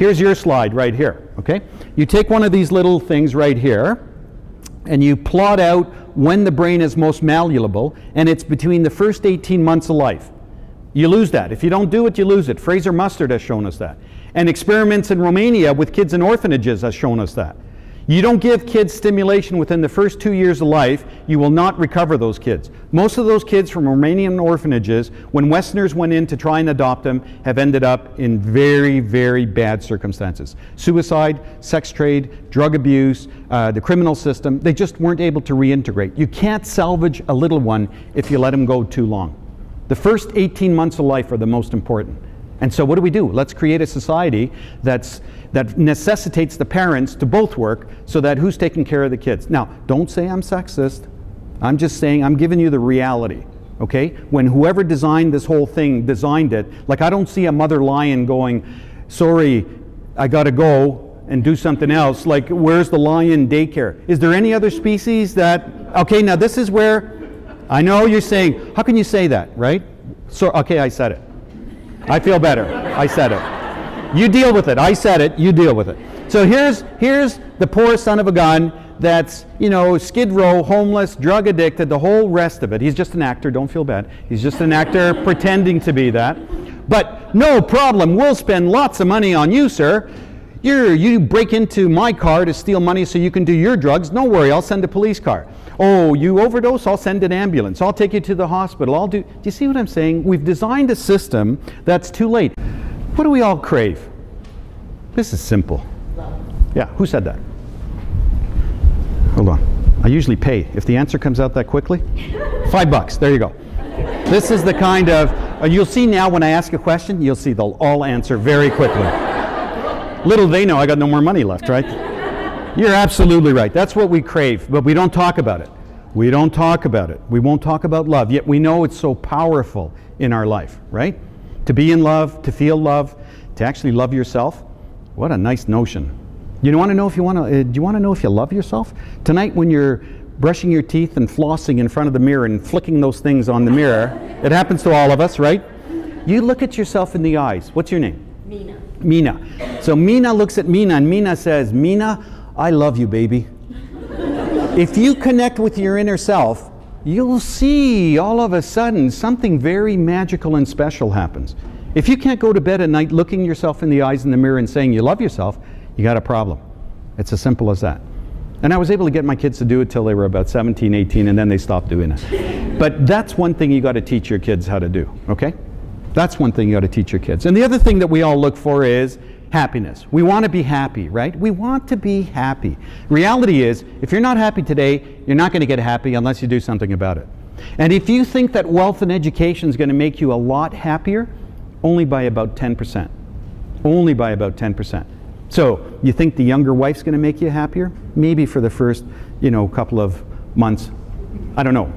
here's your slide right here, okay? You take one of these little things right here, and you plot out when the brain is most malleable, and it's between the first 18 months of life. You lose that. If you don't do it, you lose it. Fraser Mustard has shown us that. And experiments in Romania with kids in orphanages has shown us that. You don't give kids stimulation within the first 2 years of life, you will not recover those kids. Most of those kids from Romanian orphanages, when Westerners went in to try and adopt them, have ended up in very, very bad circumstances. Suicide, sex trade, drug abuse, the criminal system, they just weren't able to reintegrate. You can't salvage a little one if you let them go too long. The first 18 months of life are the most important. And so what do? Let's create a society that necessitates the parents to both work, so that who's taking care of the kids? Now, don't say I'm sexist. I'm just saying I'm giving you the reality, okay? When whoever designed this whole thing designed it, like I don't see a mother lion going, sorry, I gotta go and do something else. Like, where's the lion daycare? Is there any other species that, okay, now this is where, I know you're saying, how can you say that, right? So, okay, I said it. I feel better. I said it. You deal with it. I said it. You deal with it. So here's the poor son of a gun that's, you know, Skid Row, homeless, drug addicted, the whole rest of it. He's just an actor. Don't feel bad. He's just an actor pretending to be that. But no problem. We'll spend lots of money on you, sir. You break into my car to steal money so you can do your drugs. Don't worry. I'll send a police car. Oh, you overdose? I'll send an ambulance. I'll take you to the hospital. Do you see what I'm saying? We've designed a system that's too late. What do we all crave? This is simple. Yeah, who said that? Hold on. I usually pay. If the answer comes out that quickly, $5. There you go. This is the kind of, you'll see now when I ask a question, you'll see they'll all answer very quickly. Little they know I got no more money left, right? You're absolutely right. That's what we crave, but we don't talk about it. We don't talk about it. We won't talk about love, yet we know it's so powerful in our life, right? To be in love, to feel love, to actually love yourself. What a nice notion. You want to know if you want to, do you want to know if you love yourself? Tonight when you're brushing your teeth and flossing in front of the mirror and flicking those things on the mirror, it happens to all of us, right? You look at yourself in the eyes. What's your name? Mina. Mina. So Mina looks at Mina and Mina says, Mina, I love you, baby. If you connect with your inner self, you'll see all of a sudden something very magical and special happens. If you can't go to bed at night looking yourself in the eyes in the mirror and saying you love yourself, you got a problem. It's as simple as that. And I was able to get my kids to do it till they were about 17, 18, and then they stopped doing it. But that's one thing you got to teach your kids how to do, okay? That's one thing you got to teach your kids. And the other thing that we all look for is happiness. We want to be happy, right? We want to be happy. Reality is, if you're not happy today, you're not going to get happy unless you do something about it. And if you think that wealth and education is going to make you a lot happier, only by about 10%. Only by about 10%. So, you think the younger wife's going to make you happier? Maybe for the first, couple of months. I don't know.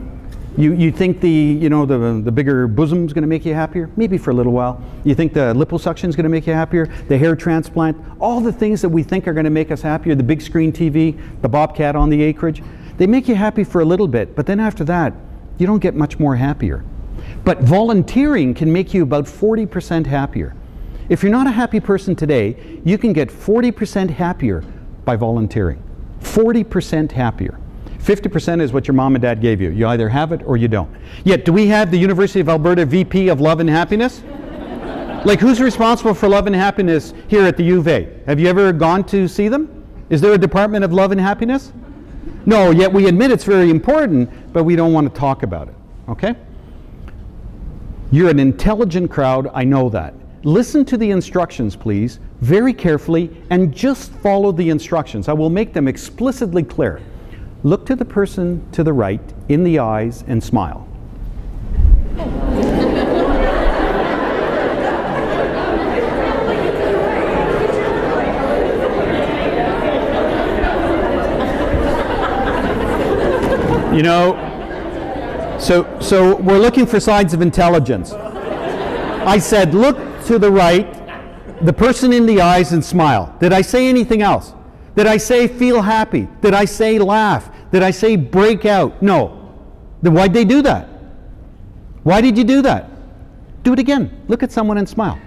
You think the bigger bosom's going to make you happier? Maybe for a little while. You think the liposuction's going to make you happier? The hair transplant? All the things that we think are going to make us happier, the big screen TV, the bobcat on the acreage, they make you happy for a little bit, but then after that, you don't get much more happier. But volunteering can make you about 40% happier. If you're not a happy person today, you can get 40% happier by volunteering. 40% happier. 50% is what your mom and dad gave you. You either have it or you don't. Yet, do we have the University of Alberta VP of Love and Happiness? Like, who's responsible for love and happiness here at the U of A? Have you ever gone to see them? Is there a Department of Love and Happiness? No, yet we admit it's very important, but we don't want to talk about it, okay? You're an intelligent crowd, I know that. Listen to the instructions, please, very carefully, and just follow the instructions. I will make them explicitly clear. Look to the person to the right in the eyes and smile. So we're looking for signs of intelligence. I said, look to the right, the person in the eyes, and smile. Did I say anything else? Did I say feel happy? Did I say laugh? Did I say break out? No. Then why'd they do that? Why did you do that? Do it again. Look at someone and smile.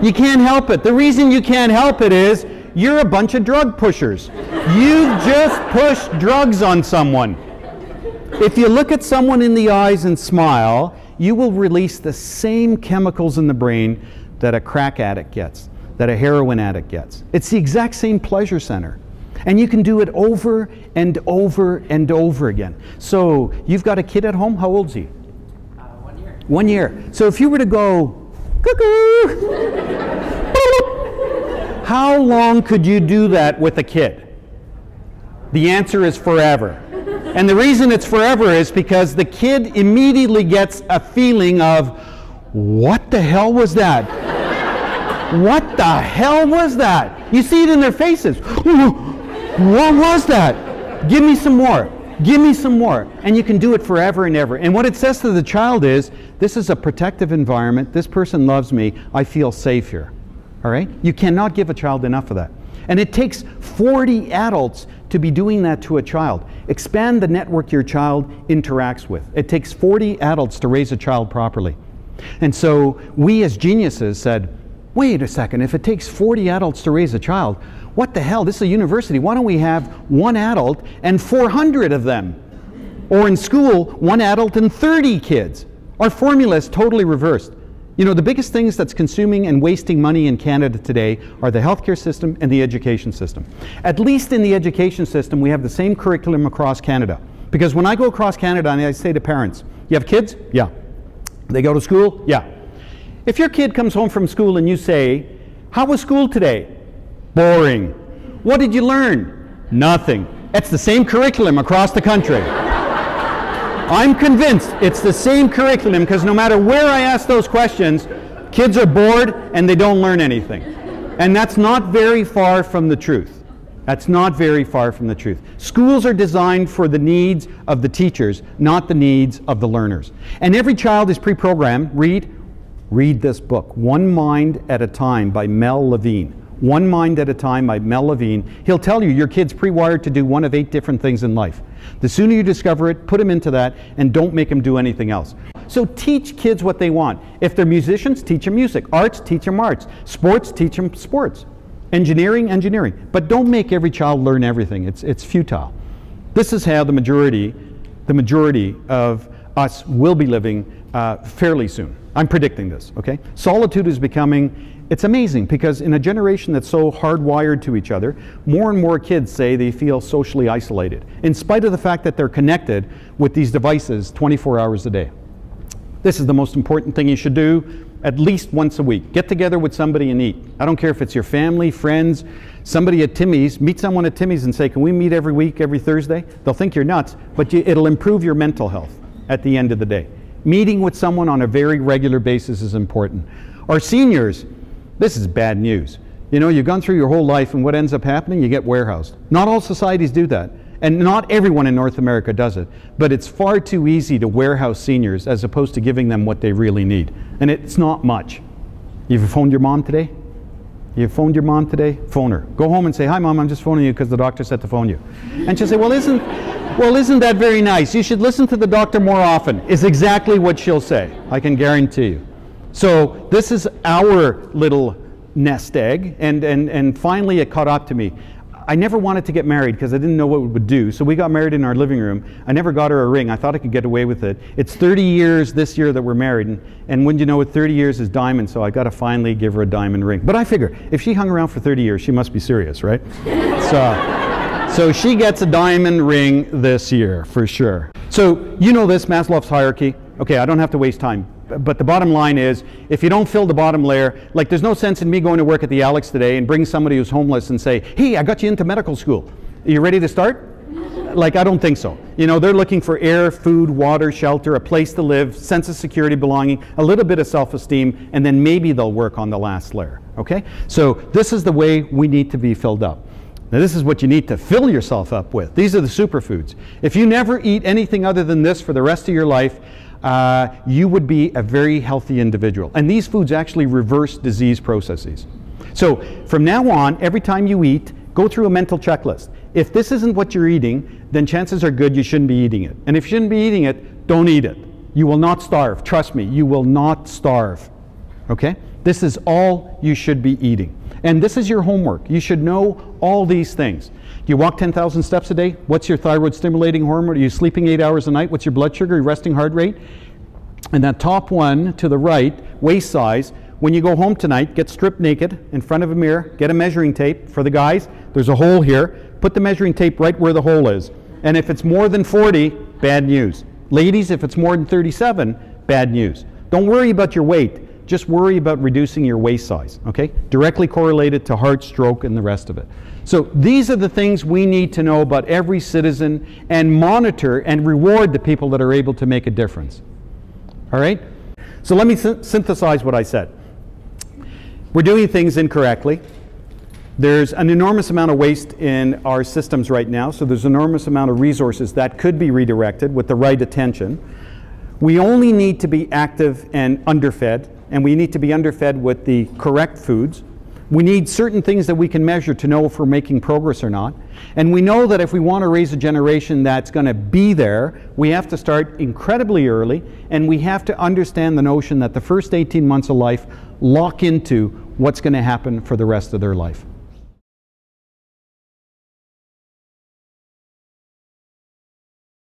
You can't help it. The reason you can't help it is you're a bunch of drug pushers. You've just pushed drugs on someone. If you look at someone in the eyes and smile, you will release the same chemicals in the brain that a crack addict gets, that a heroin addict gets. It's the exact same pleasure center. And you can do it over and over and over again. So you've got a kid at home. How old is he? 1 year. 1 year. So if you were to go, cuckoo, how long could you do that with a kid? The answer is forever. And the reason it's forever is because the kid immediately gets a feeling of, what the hell was that? What the hell was that? You see it in their faces. What was that? Give me some more. Give me some more. And you can do it forever and ever. And what it says to the child is, this is a protective environment. This person loves me. I feel safe here. All right? You cannot give a child enough of that. And it takes 40 adults to be doing that to a child. Expand the network your child interacts with. It takes 40 adults to raise a child properly. And so we as geniuses said, wait a second, if it takes 40 adults to raise a child, what the hell? This is a university. Why don't we have 1 adult and 400 of them? Or in school, 1 adult and 30 kids. Our formula is totally reversed. You know, the biggest things that's consuming and wasting money in Canada today are the healthcare system and the education system. At least in the education system, we have the same curriculum across Canada. Because when I go across Canada and I say to parents, you have kids? Yeah. They go to school? Yeah. If your kid comes home from school and you say, how was school today? Boring. What did you learn? Nothing. It's the same curriculum across the country. I'm convinced it's the same curriculum because no matter where I ask those questions, kids are bored and they don't learn anything. And that's not very far from the truth. That's not very far from the truth. Schools are designed for the needs of the teachers, not the needs of the learners. And every child is pre-programmed. Read this book, One Mind at a Time by Mel Levine. One Mind at a Time by Mel Levine. He'll tell you your kid's pre-wired to do 1 of 8 different things in life. The sooner you discover it, put them into that, and don't make them do anything else. So teach kids what they want. If they're musicians, teach them music. Arts, teach them arts. Sports, teach them sports. Engineering, engineering. But don't make every child learn everything. It's futile. This is how the majority of us will be living fairly soon. I'm predicting this, okay? Solitude is becoming, it's amazing because in a generation that's so hardwired to each other, more and more kids say they feel socially isolated, in spite of the fact that they're connected with these devices 24 hours a day. This is the most important thing you should do at least once a week. Get together with somebody and eat. I don't care if it's your family, friends, somebody at Timmy's. Meet someone at Timmy's and say, can we meet every week, every Thursday? They'll think you're nuts, but it'll improve your mental health at the end of the day. Meeting with someone on a very regular basis is important. Our seniors, this is bad news. You know, you've gone through your whole life and what ends up happening? You get warehoused. Not all societies do that. And not everyone in North America does it. But it's far too easy to warehouse seniors as opposed to giving them what they really need. And it's not much. You've phoned your mom today? You phoned your mom today? Phone her. Go home and say, hi mom, I'm just phoning you because the doctor said to phone you. And she'll say, well, isn't that very nice? You should listen to the doctor more often, is exactly what she'll say. I can guarantee you. So this is our little nest egg, and finally it caught up to me. I never wanted to get married because I didn't know what it would do. So we got married in our living room. I never got her a ring. I thought I could get away with it. It's 30 years this year that we're married, and wouldn't you know it, 30 years is diamond, so I got to finally give her a diamond ring. But I figure, if she hung around for 30 years, she must be serious, right? So she gets a diamond ring this year, for sure. So you know this, Maslow's hierarchy. Okay, I don't have to waste time. But the bottom line is, if you don't fill the bottom layer, like there's no sense in me going to work at the Alex today and bring somebody who's homeless and say, hey, I got you into medical school. Are you ready to start? Like, I don't think so. You know, they're looking for air, food, water, shelter, a place to live, sense of security, belonging, a little bit of self-esteem, and then maybe they'll work on the last layer, okay? So this is the way we need to be filled up. Now this is what you need to fill yourself up with. These are the superfoods. If you never eat anything other than this for the rest of your life, you would be a very healthy individual. And these foods actually reverse disease processes. So from now on, every time you eat, go through a mental checklist. If this isn't what you're eating, then chances are good you shouldn't be eating it. And if you shouldn't be eating it, don't eat it. You will not starve. Trust me, you will not starve. Okay? This is all you should be eating. And this is your homework. You should know all these things. Do you walk 10,000 steps a day? What's your thyroid stimulating hormone? Are you sleeping 8 hours a night? What's your blood sugar, your resting heart rate? And that top one to the right, waist size, when you go home tonight, get stripped naked in front of a mirror, get a measuring tape. For the guys, there's a hole here. Put the measuring tape right where the hole is. And if it's more than 40, bad news. Ladies, if it's more than 37, bad news. Don't worry about your weight. Just worry about reducing your waist size, okay? Directly correlated to heart, stroke, and the rest of it. So these are the things we need to know about every citizen and monitor and reward the people that are able to make a difference. All right? So let me synthesize what I said. We're doing things incorrectly. There's an enormous amount of waste in our systems right now, so there's an enormous amount of resources that could be redirected with the right attention. We only need to be active and underfed, and we need to be underfed with the correct foods. We need certain things that we can measure to know if we're making progress or not. And we know that if we want to raise a generation that's going to be there, we have to start incredibly early, and we have to understand the notion that the first 18 months of life lock into what's going to happen for the rest of their life.